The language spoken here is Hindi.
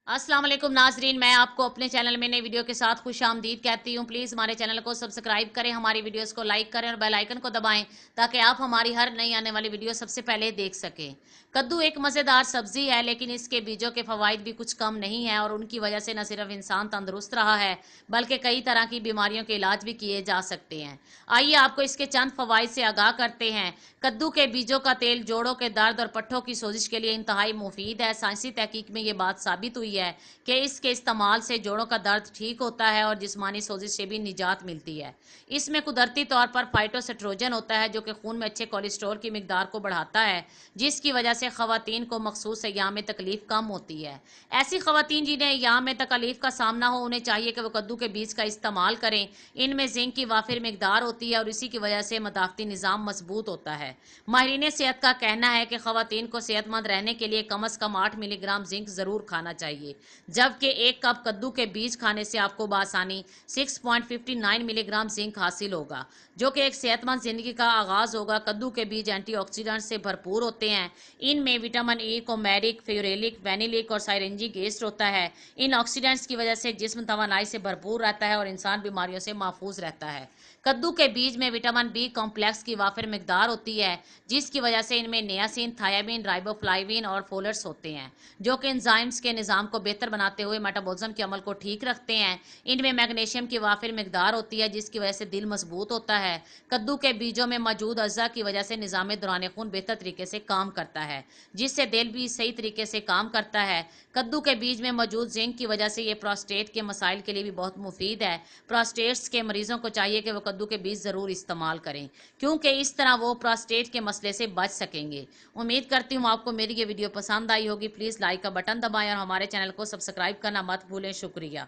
अस्सलाम वालेकुम नाजरीन, मैं आपको अपने चैनल में नई वीडियो के साथ खुशामदीद कहती हूँ। प्लीज़ हमारे चैनल को सब्सक्राइब करें, हमारी वीडियोस को लाइक करें और बेल आइकन को दबाएं ताकि आप हमारी हर नई आने वाली वीडियो सबसे पहले देख सकें। कद्दू एक मज़ेदार सब्जी है, लेकिन इसके बीजों के फ़वाइद भी कुछ कम नहीं है और उनकी वजह से न सिर्फ इंसान तंदुरुस्त रहा है बल्कि कई तरह की बीमारियों के इलाज भी किए जा सकते हैं। आइए आपको इसके चंद फ़वाइद से आगाह करते हैं। कद्दू के बीजों का तेल जोड़ों के दर्द और पट्ठों की सोजिश के लिए इंतहाई मुफीद है। साइंसी तहकीक में ये बात साबित हुई है कि इसके इस्तेमाल से जोड़ों का दर्द ठीक होता है और जिस्मानी सोजिश से भी निजात मिलती है। इसमें कुदरती तौर पर फाइटोसेट्रोजन होता है जो कि खून में अच्छे कोलेस्ट्रॉल की मिकदार को बढ़ाता है, जिसकी वजह से खवातीन को मखसूस अय्याम में तकलीफ कम होती है। ऐसी खवातीन जिन्हें अय्याम में तकलीफ का सामना हो, उन्हें चाहिए कि वो कद्दू के बीज का इस्तेमाल करें। इनमें जिंक की वाफिर मिकदार होती है और इसी की वजह से मदाफ़ती निज़ाम मजबूत होता है। माहिरीन सेहत का कहना है कि खवातीन को सेहतमंद रहने के लिए कम अज़ कम 8 मिलीग्राम जिंक ज़रूर खाना चाहिए, जबकि एक कप कद्दू के बीज खाने से आपको बासानी 6.59 मिलीग्राम जिंक हासिल होगा, जो कि एक सेहतमंद जिंदगी का आगाज होगा। कद्दू के बीज एंटीऑक्सीडेंट से भरपूर होते हैं। इनमें विटामिन ई, कोमेरिक, फ्यूरेलिक, वेनिलिक और साइरेंजिक एसिड होता है। इन ऑक्सीडेंट्स की वजह से जिस्म तवानाई से भरपूर रहता है और इंसान बीमारियों से महफूज रहता है। कद्दू के बीज में विटामिन बी कॉम्प्लेक्स की वाफिर मिकदार होती है, जिसकी वजह से इनमें नियासिन, थायामिन, राइबोफ्लाविन और फोलेट्स होते हैं, जो कि एंजाइम्स के निज़ाम को बेहतर बनाते हुए मेटाबॉलिज्म के अमल को ठीक रखते हैं। इनमें मैग्नीशियम की वाफिर मिकदार होती है, जिसकी वजह से दिल मजबूत होता है। कद्दू के बीजों में मौजूद अज़ा की वजह से निज़ाम दौरान खून बेहतर तरीके से काम करता है, जिससे दिल भी सही तरीके से काम करता है। कद्दू के बीज में मौजूद जिंक की वजह से ये प्रोस्टेट के मसाइल के लिए भी बहुत मुफीद है। प्रोस्टेट्स के मरीजों को चाहिए कि वो कद्दू के बीज ज़रूर इस्तेमाल करें, क्योंकि इस तरह वो प्रोस्टेट के मसले से बच सकेंगे। उम्मीद करती हूँ आपको मेरी ये वीडियो पसंद आई होगी। प्लीज़ लाइक का बटन दबाएं और हमारे चैनल को सब्सक्राइब करना मत भूलें। शुक्रिया।